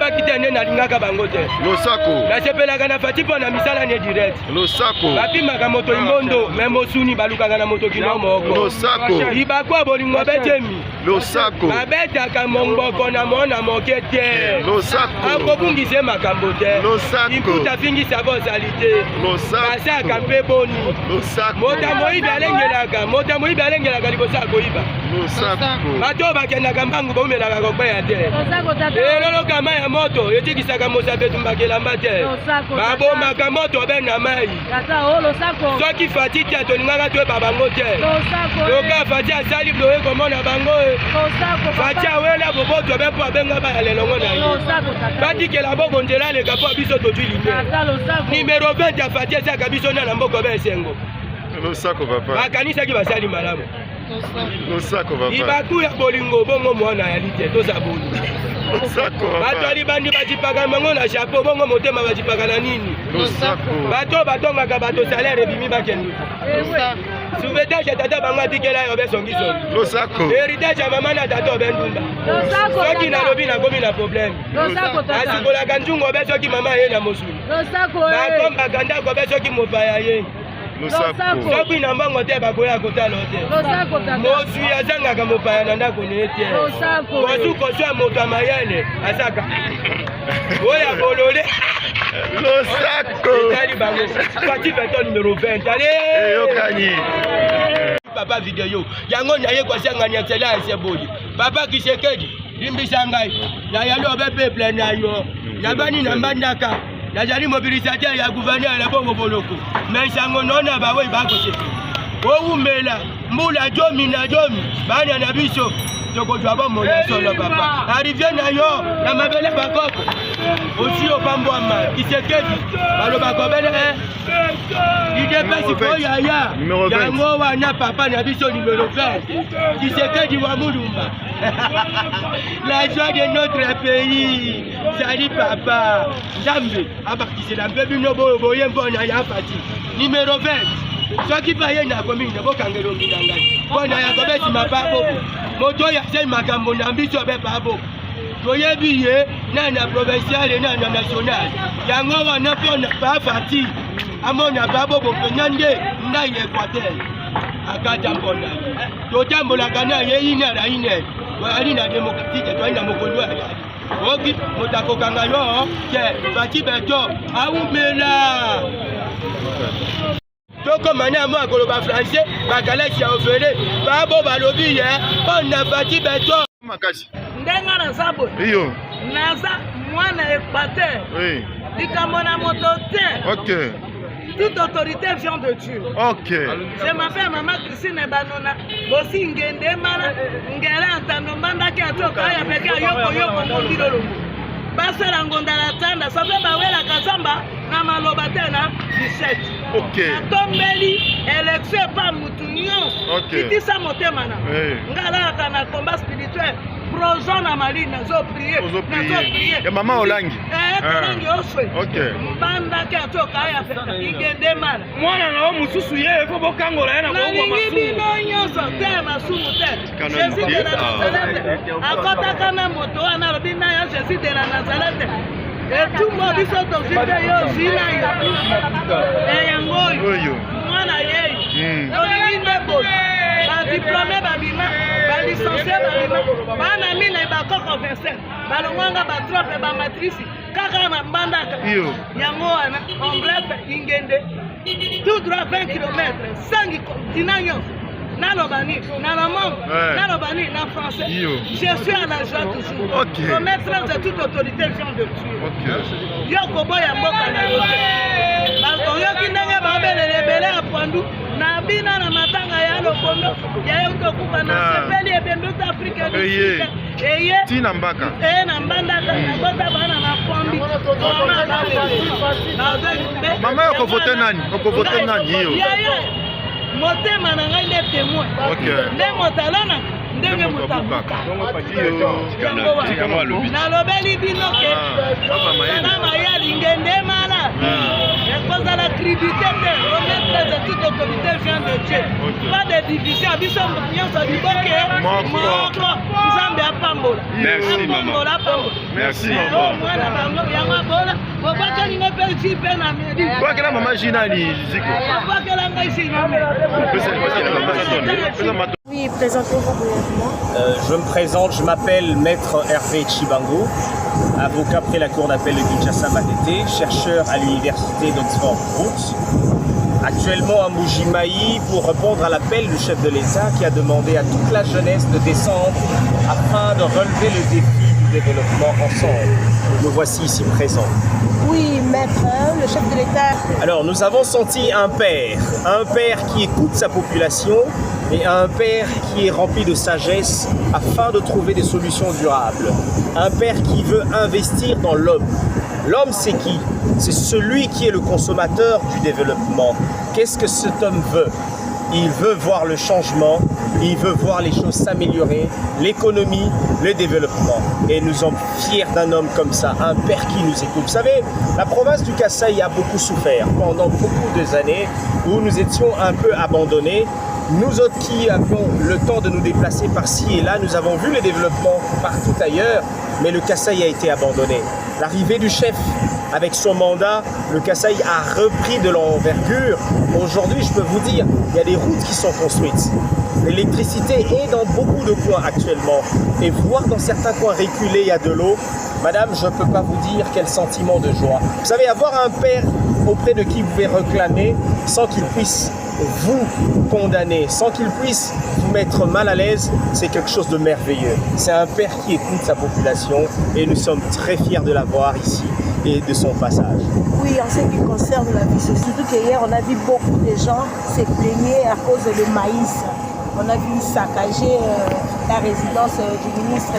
bakite ne nalingaka bango te. Losako. Nasepelaka na fati mpo na misala ne direct. Losako. Bapimaka moto imbondo même osuni balukaka na moto kino moko. Losako. Ibakwa bolingo betemi. Losako. Babetaka momboko na mona moke te. Losako. Akobungise makambo te. Losako. Imputa fingisa bozalité. Losako. Basaka mpe boni. Losako. Mota moyibi alengelaka. Mota moyibi alengelaka liboso akoyiba. Losako. Bato bakendaka mbangu baumelaka kopeya te. Eloloka mai ya moto etikisaka mosape tumbakelamba te. Babomaka moto be na mai. Soki fati te tolingaka toyeba bango te. Loka fati asali bloye komona bango. Fati awela boboto be mpo abenga baya lelongo na ye. Batikela boko nzela leka mpo biso tozwi line. Numero 20 ya fati esaka biso na mboko be esengo. Losako papa. Bakanisaki basali malamu. Losako papa. Ibaku ya bolingo bongo mwana ya lite toza boni. Losako papa. Bato alibandi bajipaka mango na chapeau bongo motema bajipaka na nini? Losako. Bato batongaka bato salaire ebimi bakende. Souvetage ya tata bango atikela yo besongi songi. Losako. Héritage ya mama na tata obendumba. Soki nalobi nakomi na problème. Asikolaka nzungu obe soki mama ye na mosuni. Bakombaka ndako obe soki mopaya ye. Soki na mbango te bakoya kotala te. Mosui azangaka mopaya na ndako ne te. Kosu koswa moto ya mayele azaka. Oya bolole. Losako. Etali bango. Fati beto numéro 20. Allez. Yokani. Papa video. Yango na ye kwa sanga ni excellence boyi. Papa Kisekedi. Limbisa ngai. Na yalo be peuple na yo. Yabani na mbandaka. Najali mobilisateur ya gouverneur la bongo boloko. Mais sango nona ba we ba ko sepi. O umela mbula jomi na jomi bana na biso toko jwa ba mona solo papa. Arrivé na yo na mabele bakoko. Aussi au pambwama Kisekedi baloba ko bele ide pesi ko ya yango wana papa na biso numéro 20 Kisekedi wa mulumba. La joie de notre pays. Sali papa. Jambe abakise la mpe bino boye mbona ya fati. Numéro 20. Soki baye na commune bokangelo ngidanga. Bona ya kobesi mapabo. Moto ya sel makambo na biso be pabo. Toyebi ye na provincial na national. Yango wana pona pa fati. Amona babo bopenyande ndai Equateur. Akata mbona. Totambola kana ye ina na ine. Wali na démocratique to ina mokondo ya. Oki motako kanga yo ke Fati beto aumela. Toko mana mo akoloba français bakalesi ya ofele babo balobi ye on na Fati beto Makasi. Ndenga na sabo. Iyo. Naza mwana Equateur. Oui. Dikamona motote. OK. Toute autorité vient de Dieu. OK. Je m'appelle Maman Christine Banona. Bosi ngende mana ngela antano mandaki atoka ya peke yoko mondilolo. Basa la ngonda la tanda sabe bawela kazamba na maloba tena 17. OK. Tombeli élection pas mutunyo. OK. Kitisa motema na. Ngala kana combat spirituel. Projon na mali nazo prier. Ya mama Olangi. Olangi oswe. OK. Banda ke atoka ya feka ingende mala. Mwana na mususu ye fo bokangola yana ko kwa masu. Ni nyonso te masumu te. Jésus de Nazareth. Akota kana moto ana robina ya Jésus de Nazareth. Et tout mo biso to vite yo zina yo. Yango. Mwana ye. Olingi ndebo. Ba diplômé ba bima. Licencié ba bana mine ba koko verset balonganga ba trope ba matrice kaka na mbandaka yango wana en bref ingende tout droit 20 km 5 dinanyo nalobani nalobani na français je suis à la joie toujours au maître de toute autorité vient de Dieu yoko boya mboka na yote bakoyoki ndenge babelele bele apandu na bina na matanga ya lokondo ya yoto kupa na sepeli ebembe ta Afrika eye tina mbaka na mbandaka na bota bana na pombi mama yoko vote nani hiyo motema na ngai nde témoin nde motalana ndenge motabuka nalobeli bino ke na mayali ngende mala ekozala tribute te ometre toute autorité vient de Dieu. Pas de division, biso nyonso liboke moko Nzambe apambola. Merci maman. Merci maman. Mwana bango yango bola bobakeli nga mpe si mpe na medi. Bwakela mama Gina ni Ziko. Bobakela ngai si na medi. Oui, présentez-vous brièvement. Je me présente, je m'appelle Maître Hervé Chibango, avocat près la Cour d'appel de Kinshasa Matete, chercheur à l'université d'Oxford Brooks. Actuellement à Mbuji-Mayi pour répondre à l'appel du chef de l'État qui a demandé à toute la jeunesse de descendre afin de relever le défi du développement ensemble. Nous voici ici présents. Oui, maître, le chef de l'État. Alors nous avons senti un père qui écoute sa population et un père qui est rempli de sagesse afin de trouver des solutions durables. Un père qui veut investir dans l'homme. L'homme, c'est qui? C'est celui qui est le consommateur du développement. Qu'est-ce que cet homme veut? Il veut voir le changement, il veut voir les choses s'améliorer, l'économie, le développement. Et nous sommes fiers d'un homme comme ça, un père qui nous écoute. Vous savez, la province du Kasaï a beaucoup souffert pendant beaucoup d'années où nous étions un peu abandonnés. Nous autres qui avons le temps de nous déplacer par-ci et là, nous avons vu le développement partout ailleurs, mais le Kasaï a été abandonné. L'arrivée du chef avec son mandat, le Kasaï a repris de l'envergure. Aujourd'hui, je peux vous dire, il y a des routes qui sont construites. L'électricité est dans beaucoup de coins actuellement. Et voir dans certains coins reculés, il y a de l'eau. Madame, je ne peux pas vous dire quel sentiment de joie. Vous savez, avoir un père auprès de qui vous pouvez réclamer sans qu'il puisse vous condamner, sans qu'il puisse vous mettre mal à l'aise, c'est quelque chose de merveilleux. C'est un père qui écoute sa population et nous sommes très fiers de l'avoir ici et de son passage. Oui, en ce qui concerne la vie sociale, surtout qu'hier, on a vu beaucoup de gens se plaigner à cause du maïs. On a vu saccager la résidence du ministre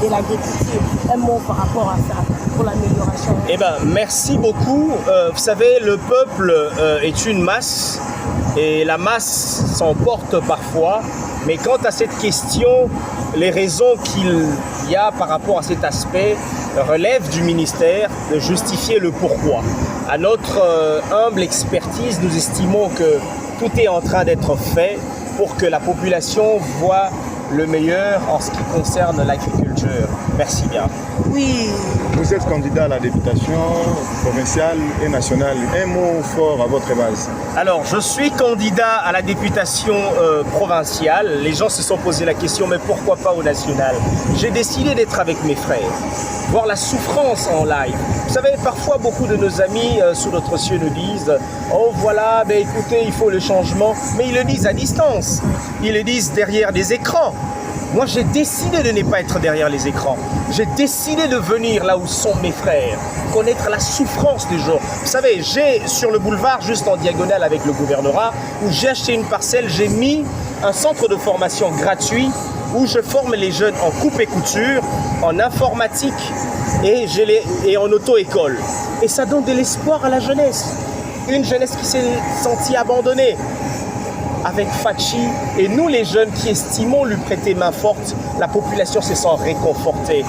de l'Agriculture. Un mot par rapport à ça, pour l'amélioration. Eh bien, merci beaucoup. Vous savez, le peuple est une masse et la masse s'emporte parfois. Mais quant à cette question, les raisons qu'il y a par rapport à cet aspect relèvent du ministère de justifier le pourquoi. À notre humble expertise, nous estimons que tout est en train d'être fait pour que la population voit le meilleur en ce qui concerne l'agriculture. Merci bien. Oui. Vous êtes candidat à la députation provinciale et nationale. Un mot fort à votre base. Alors, je suis candidat à la députation provinciale. Les gens se sont posé la question, mais pourquoi pas au national? J'ai décidé d'être avec mes frères, voir la souffrance en live. Vous savez, parfois, beaucoup de nos amis sous notre cieux nous disent « Oh voilà, ben écoutez, il faut le changement ». Mais ils le disent à distance. Ils le disent derrière des écrans. Moi, j'ai décidé de ne pas être derrière les écrans. J'ai décidé de venir là où sont mes frères, connaître la souffrance des gens. Vous savez, j'ai sur le boulevard, juste en diagonale avec le gouvernorat, où j'ai acheté une parcelle, j'ai mis un centre de formation gratuit où je forme les jeunes en coupe et couture, en informatique et en auto-école. Et ça donne de l'espoir à la jeunesse. Une jeunesse qui s'est sentie abandonnée. Avec Fachi et nous les jeunes qui estimons lui prêter main forte, la population se sent réconfortée.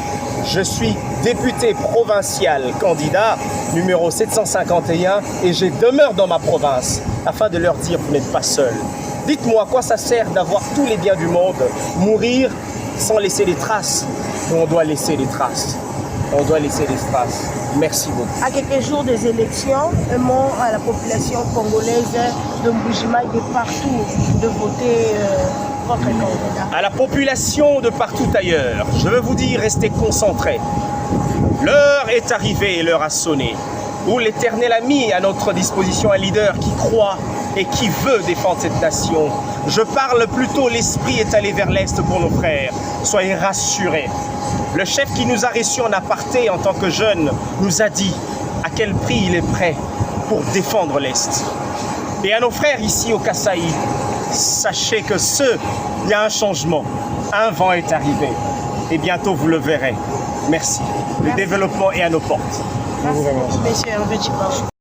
Je suis député provincial, candidat numéro 751 et je demeure dans ma province afin de leur dire vous n'êtes pas seuls. Dites-moi à quoi ça sert d'avoir tous les biens du monde, mourir sans laisser des traces. On doit laisser des traces. On doit laisser des traces. Merci beaucoup. À quelques jours des élections, un mot à la population congolaise de Mbuji-Mayi de partout de voter votre candidat. À la population de partout ailleurs, je veux vous dire, restez concentrés. L'heure est arrivée et l'heure a sonné, où l'Éternel a mis à notre disposition un leader qui croit et qui veut défendre cette nation. Je parle plutôt, l'esprit est allé vers l'Est pour nos frères. Soyez rassurés. Le chef qui nous a reçus en aparté en tant que jeune nous a dit à quel prix il est prêt pour défendre l'Est. Et à nos frères ici au Kasaï, sachez que il y a un changement, un vent est arrivé et bientôt vous le verrez. Merci. Le développement est à nos portes. Merci, monsieur Hervé Chibango.